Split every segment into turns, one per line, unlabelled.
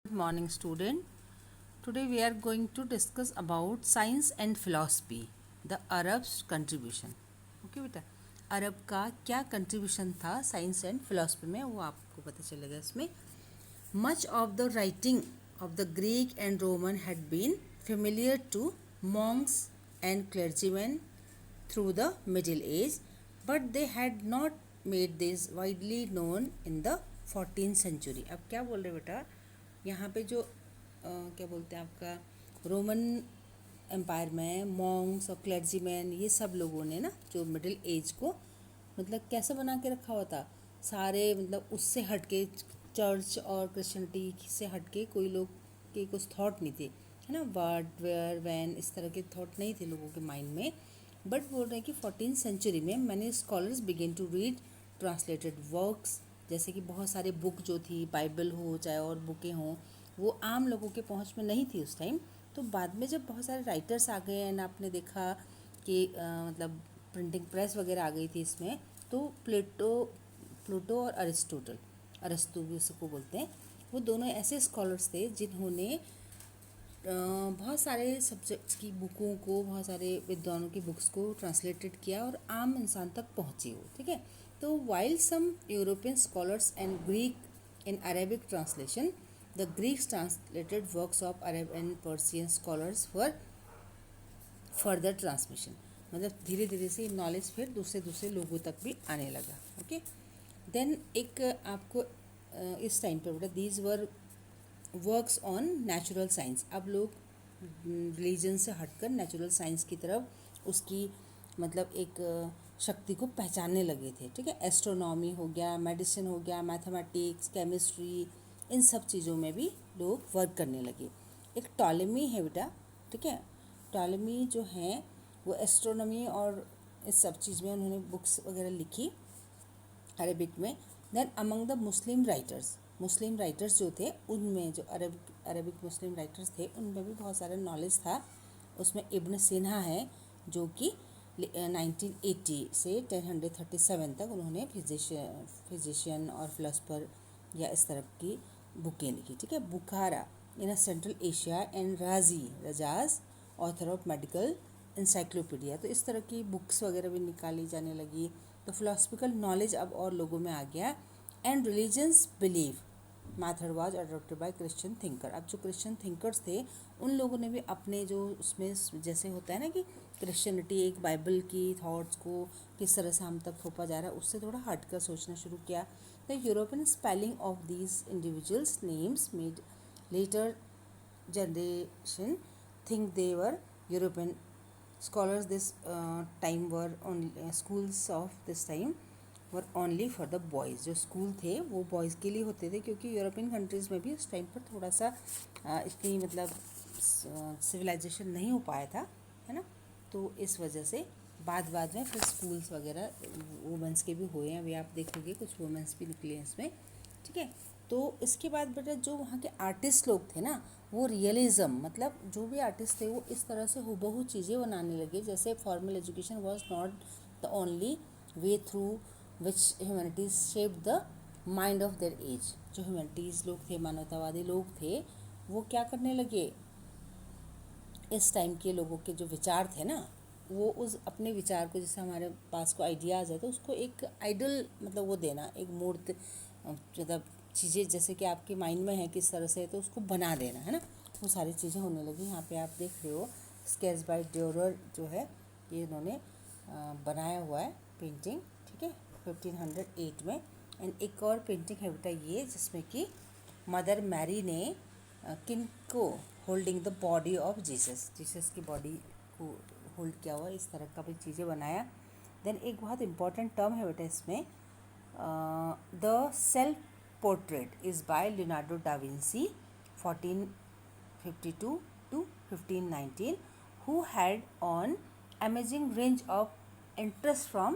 Good morning, student. Today we are going to discuss about science and philosophy, the Arab's contribution. Okay बेटा, अरब का क्या contribution था science and philosophy में वो आपको पता चलेगा इसमें. Much of the writing of the Greek and Roman had been familiar to monks and clergymen through the Middle Age, but they had not made this widely known in the 14th century. अब क्या बोल रहे बेटा, यहाँ पे जो क्या बोलते हैं आपका रोमन एम्पायर में मॉन्क्स और क्लर्जीमैन ये सब लोगों ने ना जो मिडिल एज को मतलब कैसे बना के रखा हुआ था. सारे मतलब उससे हट के चर्च और क्रिश्चियनिटी से हट के कोई लोग के कुछ थॉट नहीं थे, है ना. वर्ड वेयर वैन इस तरह के थॉट नहीं थे लोगों के माइंड में. बट बोल रहे हैं कि 14th सेंचुरी में many scholars begin to read translated works, जैसे कि बहुत सारे बुक जो थी, बाइबल हो चाहे और बुकें हों, वो आम लोगों के पहुंच में नहीं थी उस टाइम. तो बाद में जब बहुत सारे राइटर्स आ गए एंड आपने देखा कि मतलब प्रिंटिंग प्रेस वगैरह आ गई थी इसमें, तो प्लूटो और अरिस्टो भी उसको बोलते हैं, वो दोनों ऐसे स्कॉलर्स थे जिन्होंने बहुत सारे सब्जेक्ट्स की बुकों को, बहुत सारे विद्वानों की बुक्स को ट्रांसलेटेड किया और आम इंसान तक पहुँची हो. ठीक है. तो while some European scholars and Greek in Arabic translation, the Greeks translated works of Arab and Persian scholars for further transmission. मतलब धीरे धीरे से नॉलेज फिर दूसरे दूसरे लोगों तक भी आने लगा. ओके. देन एक आपको इस टाइम पर बेटा these were works on natural science. अब लोग रिलीजन से हटकर नेचुरल साइंस की तरफ उसकी मतलब एक शक्ति को पहचानने लगे थे. ठीक है. एस्ट्रोनॉमी हो गया, मेडिसिन हो गया, मैथमेटिक्स, केमिस्ट्री, इन सब चीज़ों में भी लोग वर्क करने लगे. एक टॉलेमी है बेटा. ठीक है. टॉलेमी जो हैं वो एस्ट्रोनॉमी और इस सब चीज़ में उन्होंने बुक्स वगैरह लिखी अरेबिक में. Then among the Muslim writers जो थे उनमें जो अरबिक मुस्लिम राइटर्स थे उनमें भी बहुत सारा नॉलेज था. उसमें इब्न सिन्हा है जो कि 1980 से 1037 तक उन्होंने फिजिशियन और फिलोसफर या इस तरह की बुकें लिखी. ठीक है. Bukhara in Central Asia and Rhazes author of medical encyclopaedia. तो इस तरह की बुक्स वगैरह भी निकाली जाने लगी. तो फिलोसफिकल नॉलेज अब और लोगों में आ गया. And religions believe method was adopted by Christian thinker. अब जो क्रिश्चियन थिंकर्स थे उन लोगों ने भी अपने जो उसमें जैसे होता है ना कि क्रिश्चियनिटी एक बाइबल की थॉट्स को किस तरह से हम तक थोपा जा रहा है उससे थोड़ा हटकर सोचना शुरू किया. The European spelling of these individuals names made later generation think they were European scholars. This time were only schools of this time were only for the boys. जो स्कूल थे वो बॉयज़ के लिए होते थे क्योंकि यूरोपियन कंट्रीज़ में भी उस टाइम पर थोड़ा सा इतनी मतलब सिविलाइजेशन नहीं हो पाया था, है ना. तो इस वजह से बाद में फिर स्कूल्स वगैरह वुमेंस के भी हुए हैं. अभी आप देखोगे कुछ वुमेंस भी निकले हैं इसमें. ठीक है. तो इसके बाद बेटा जो वहाँ के आर्टिस्ट लोग थे ना वो रियलिज़म मतलब जो भी आर्टिस्ट थे वो इस तरह से हुबहू चीज़ें बनाने लगे जैसे formal education was not the only way through which humanities shape the mind of their age. जो ह्यूमैनिटीज़ लोग थे, मानवतावादी लोग थे, वो क्या करने लगे, इस टाइम के लोगों के जो विचार थे ना वो उस अपने विचार को, जैसे हमारे पास को आइडियाज़ है तो उसको एक आइडल मतलब वो देना, एक मूर्त मतलब चीज़ें जैसे कि आपके माइंड में है किस तरह से तो उसको बना देना, है ना. वो सारी चीज़ें होने लगी. यहाँ पे आप देख रहे हो स्केच बाय ड्यूरर जो है ये इन्होंने बनाया हुआ है पेंटिंग. ठीक है. 1508 में. एंड एक और पेंटिंग है बेटा ये जिसमें कि मदर मैरी ने किन को holding the body of Jesus की बॉडी को होल्ड किया हुआ इस तरह का भी चीज़ें बनाया. देन एक बहुत इंपॉर्टेंट टर्म है बेटा इसमें, the self portrait is by Leonardo da Vinci 1452 to 1519 who had an amazing range of interest from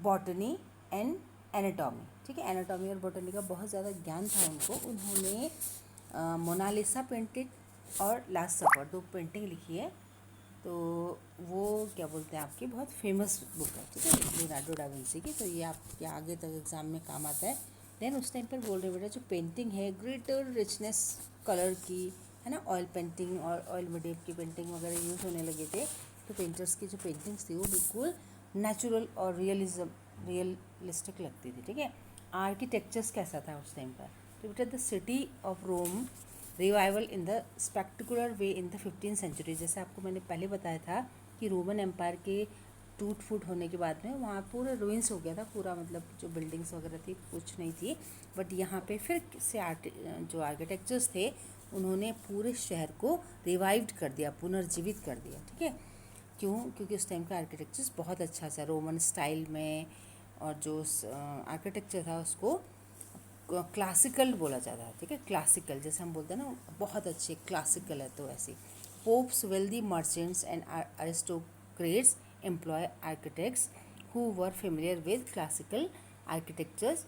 botany and anatomy. ठीक है. एनाटॉमी और बॉटनी का बहुत ज़्यादा ज्ञान था उनको. उन्होंने मोनालिसा पेंटेड और लास्ट सफर दो पेंटिंग लिखी है. तो वो क्या बोलते हैं आपकी बहुत फेमस बुक है. ठीक है. लियोनार्डो डा विंसी की. तो ये आपके आगे तक एग्ज़ाम में काम आता है. देन उस टाइम पर बोल रहे बेटा जो पेंटिंग है ग्रेटर रिचनेस कलर की, है ना, ऑयल पेंटिंग और ऑयल मीडियम की पेंटिंग वगैरह यूज़ होने लगे थे। तो पेंटर्स की जो पेंटिंग्स थी वो बिल्कुल नेचुरल और रियलिस्टिक लगती थी। ठीक है, आर्किटेक्चर्स कैसा था उस टाइम पर? तो बेटा the city of Rome revival in the spectacular way in the 15th century. जैसे आपको मैंने पहले बताया था कि रोमन एम्पायर के टूट फूट होने के बाद में वहाँ पूरा रुइंस हो गया था पूरा, मतलब जो बिल्डिंग्स वगैरह थी कुछ नहीं थी। बट यहाँ पे फिर से जो आर्किटेक्चर्स थे उन्होंने पूरे शहर को रिवाइव्ड कर दिया, पुनर्जीवित कर दिया। ठीक है, क्यों? क्योंकि उस टाइम का आर्किटेक्चर्स बहुत अच्छा था रोमन स्टाइल में, और जो आर्किटेक्चर था उसको क्लासिकल बोला जाता है। ठीक है, क्लासिकल जैसे हम बोलते हैं ना बहुत अच्छे क्लासिकल है, तो ऐसे popes wealthy merchants and aristocrats employ architects who were familiar with classical architectures.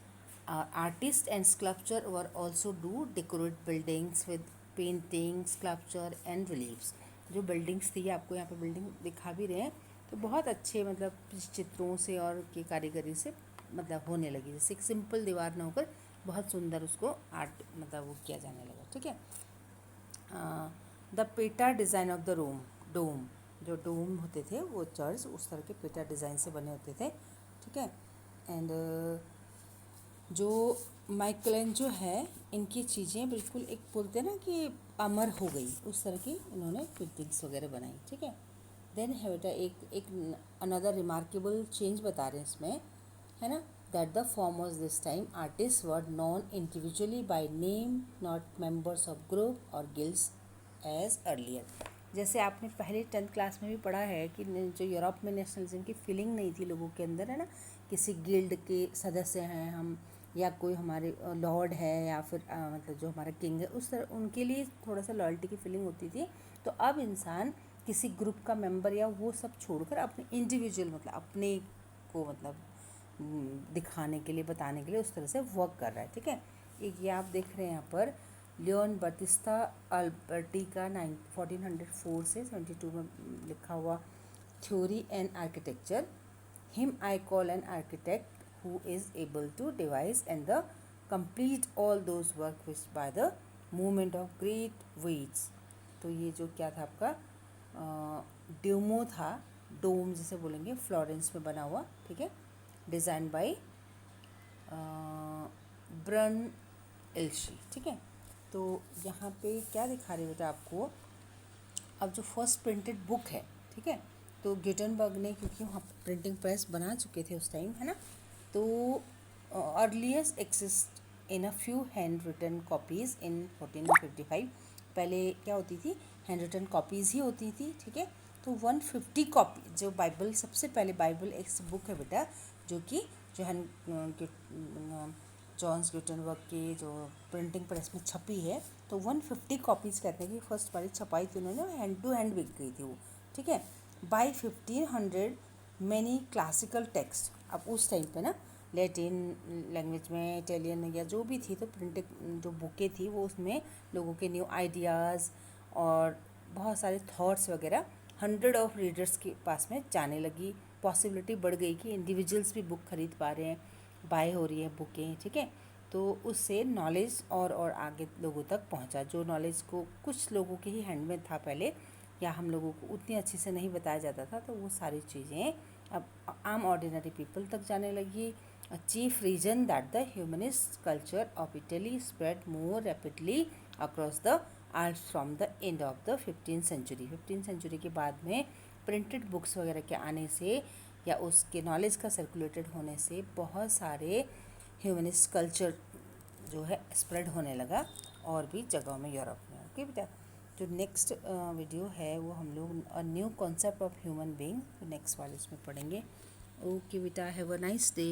Artist and sculpture were also do decorate buildings with painting sculpture and reliefs. जो बिल्डिंग्स थी, आपको यहाँ पे बिल्डिंग दिखा भी रहे हैं, तो बहुत अच्छे मतलब चित्रों से और की कारीगरी से मतलब होने लगी। जैसे एक सिंपल दीवार ना होकर बहुत सुंदर उसको आर्ट मतलब वो किया जाने लगा। ठीक है, द पेटा डिज़ाइन ऑफ द डोम, जो डोम होते थे वो चर्च उस तरह के पेटा डिज़ाइन से बने होते थे। ठीक है, एंड जो माइकलेंजो है इनकी चीज़ें बिल्कुल एक बोलते हैं ना कि अमर हो गई, उस तरह की इन्होंने पेंटिंग्स वगैरह बनाई। ठीक है, देन है बेटा एक अनदर रिमार्केबल चेंज बता रहे हैं इसमें, है ना, that the form was this time artists were known individually by name, not members of group or guilds as earlier। जैसे आपने पहले 10th क्लास में भी पढ़ा है कि जो यूरोप में नेशनलिज्म की फीलिंग नहीं थी लोगों के अंदर, है ना, किसी गिल्ड के सदस्य हैं हम, या कोई हमारे लॉर्ड है, या फिर मतलब जो हमारा किंग है, उस तरह उनके लिए थोड़ा सा लॉयल्टी की फीलिंग होती थी। तो अब इंसान किसी ग्रुप का मेंबर या वो सब छोड़कर अपने इंडिविजुअल मतलब अपने को मतलब दिखाने के लिए, बताने के लिए उस तरह से वर्क कर रहा है। ठीक है, एक ये आप देख रहे हैं यहाँ पर लियोन बतिस्ता अल्बर्टी का 1404 से 72 में लिखा हुआ theory and architecture. Him I call an architect who is able to devise and the complete all those work which by the movement of great weights. तो ये जो क्या था आपका ड्यूमो था, डोम जिसे बोलेंगे, फ्लोरेंस में बना हुआ। ठीक है, डिज़ाइन बाय ब्रन एल्शी। ठीक है, तो यहाँ पे क्या दिखा रहे बेटा आपको, अब जो फर्स्ट प्रिंटेड बुक है, ठीक है, तो गुटेनबर्ग ने, क्योंकि वहाँ प्रिंटिंग प्रेस बना चुके थे उस टाइम, है ना, तो earliest exist in a few hand written copies in 1455। पहले क्या होती थी, हैंड रिटन कॉपीज़ ही होती थी। ठीक है, तो 150 कॉपी जो बाइबल, सबसे पहले बाइबल एक बुक है बेटा जो कि जॉन्स गुटेनबर्ग की जो प्रिंटिंग प्रेस में छपी है, तो 150 कॉपीज़ कहते हैं कि फर्स्ट बारी छपाई थी उन्होंने, हैंड टू हैंड बिक गई थी वो। ठीक है, बाय 1500 मैनी क्लासिकल टेक्स्ट। अब उस टाइम पे ना लैटिन लैंग्वेज में, इटालियन या जो भी थी, तो प्रिंटिंग जो बुकें थी वो उसमें लोगों के न्यू आइडियाज़ और बहुत सारे थॉट्स वगैरह 100 ऑफ रीडर्स के पास में जाने लगी। पॉसिबिलिटी बढ़ गई कि इंडिविजुअल्स भी बुक खरीद पा रहे हैं, बाय हो रही है बुकें। ठीक है, तो उससे नॉलेज और आगे लोगों तक पहुंचा। जो नॉलेज को कुछ लोगों के ही हैंड में था पहले, या हम लोगों को उतनी अच्छे से नहीं बताया जाता था, तो वो सारी चीज़ें अब आम ऑर्डिनरी पीपल तक जाने लगी। A chief reason that the humanist culture of Italy spread more rapidly across the Alps from the end of the 15th century। 15th century के बाद में प्रिंटेड बुक्स वगैरह के आने से या उसके नॉलेज का सर्कुलेटेड होने से बहुत सारे ह्यूमनिस्ट कल्चर जो है स्प्रेड होने लगा और भी जगहों में, यूरोप में। ओके बेटा, जो नेक्स्ट वीडियो है वो हम लोग new concept of human being next वाले इसमें पढ़ेंगे। ओके बेटा, हैव अ नाइस डे।